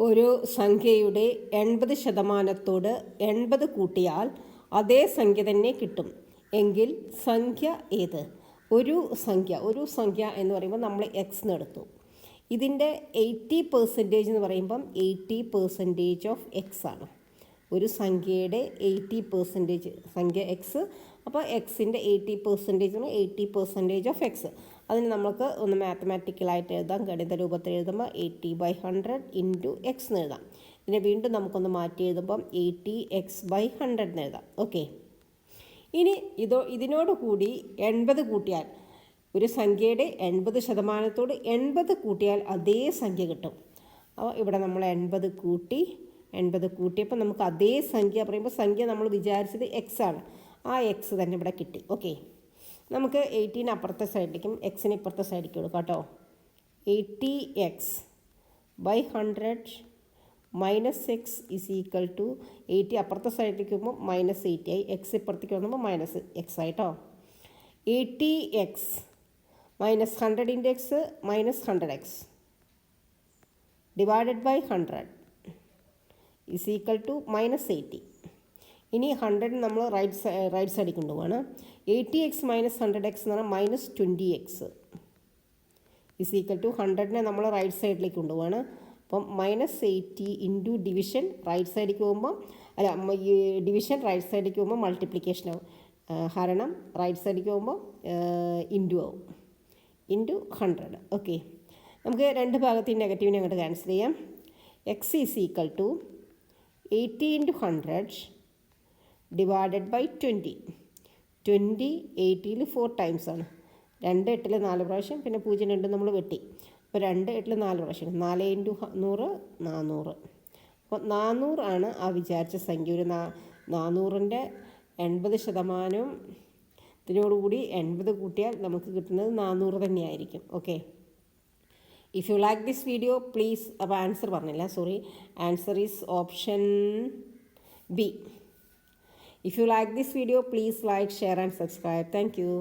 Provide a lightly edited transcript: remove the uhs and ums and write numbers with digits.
ഒരു സംഖ്യയുടെ 80% 80 കൂട്ടിയാൽ അതേ സംഖ്യ തന്നെ കിട്ടും എങ്കിൽ സംഖ്യ ഏത്? ഒരു സംഖ്യ എന്ന് പറയുമ്പോൾ നമ്മൾ എക്സ് എന്നെടുത്തു. ഇതിൻ്റെ 80% എന്ന് പറയുമ്പം 80% ഓഫ് എക്സ് ആണ്. ഒരു സംഖ്യയുടെ 80% സംഖ്യ എക്സ്, അപ്പോൾ എക്സിൻ്റെ 80% 80% ഓഫ് എക്സ്. അതിന് നമുക്ക് ഒന്ന് മാത്തമാറ്റിക്കലായിട്ട് എഴുതാം. ഗണിത രൂപത്തിൽ എഴുതുമ്പോൾ 80/100 ഇൻറ്റു എക്സ് എന്ന് എഴുതാം. ഇതിനെ വീണ്ടും നമുക്കൊന്ന് മാറ്റി എഴുതുമ്പം 80x/100 എന്ന് എഴുതാം. ഓക്കെ, ഇനി ഇതിനോട് കൂടി 80 കൂട്ടിയാൽ, ഒരു സംഖ്യയുടെ 80% 80 കൂട്ടിയാൽ അതേ സംഖ്യ കിട്ടും. അപ്പോൾ ഇവിടെ നമ്മൾ 80 കൂട്ടിയപ്പോൾ നമുക്ക് അതേ സംഖ്യ പറയുമ്പോൾ സംഖ്യ നമ്മൾ വിചാരിച്ചത് എക്സ് ആണ്. ആ എക്സ് തന്നെ ഇവിടെ കിട്ടി. ഓക്കെ, നമുക്ക് 18 അപ്പുറത്തെ സൈഡിലേക്കും എക്സിന് ഇപ്പുറത്തെ സൈഡിലേക്ക് കൊടുക്കാം കേട്ടോ. 80x/100 minus x is equal to 80 അപ്പുറത്തെ സൈഡിലേക്ക് വരുമ്പോൾ -80 ആയി, എക്സ് ഇപ്പുറത്തേക്ക് വന്നപ്പോൾ -x ആയിട്ടോ. 80x minus 100 into x -100x divided by 100 is equal to -80. ഇനി 100 നമ്മൾ റൈറ്റ് സൈഡിൽ കൊണ്ടുപോവാണ്. 80x മൈനസ് 100x എന്ന് പറഞ്ഞാൽ -20x ഇസ് ഈക്വൽ ടു 100നെ നമ്മൾ റൈറ്റ് സൈഡിലേക്ക് കൊണ്ടുപോവാണ്. അപ്പം -80 ഇൻറ്റു ഡിവിഷൻ റൈറ്റ് സൈഡിലേക്ക് പോകുമ്പോൾ ഡിവിഷൻ റൈറ്റ് സൈഡിലേക്ക് പോകുമ്പോൾ മൾട്ടിപ്ലിക്കേഷൻ ആവും, ഹരണം റൈറ്റ് സൈഡിലേക്ക് പോകുമ്പോൾ ഇൻറ്റു ആവും, ഇൻറ്റു 100. ഓക്കെ, നമുക്ക് രണ്ട് ഭാഗത്തെയും നെഗറ്റീവിനെ അങ്ങോട്ട് ക്യാൻസൽ ചെയ്യാം. X is equal to 80 into 100 divided by 20. 80ൽ 4 ടൈംസ് ആണ്. 2 8ൽ 4 പ്രാവശ്യം, പിന്നെ 0 2 നമ്മൾ വെട്ടി. അപ്പോൾ 2 8ൽ 4 പ്രാവശ്യം, 4 ഇൻറ്റു 100 400. അപ്പോൾ 400 ആണ് ആ വിചാരിച്ച സംഖ്യ. ഒരു 400ൻ്റെ 80% ഇതിനോടുകൂടി 80 കൂട്ടിയാൽ നമുക്ക് കിട്ടുന്നത് 400 തന്നെയായിരിക്കും. Okay, if you like this video please, അപ്പോൾ ആൻസർ പറഞ്ഞില്ല, sorry, answer is option B. If you like this video, please like, share and subscribe. Thank you.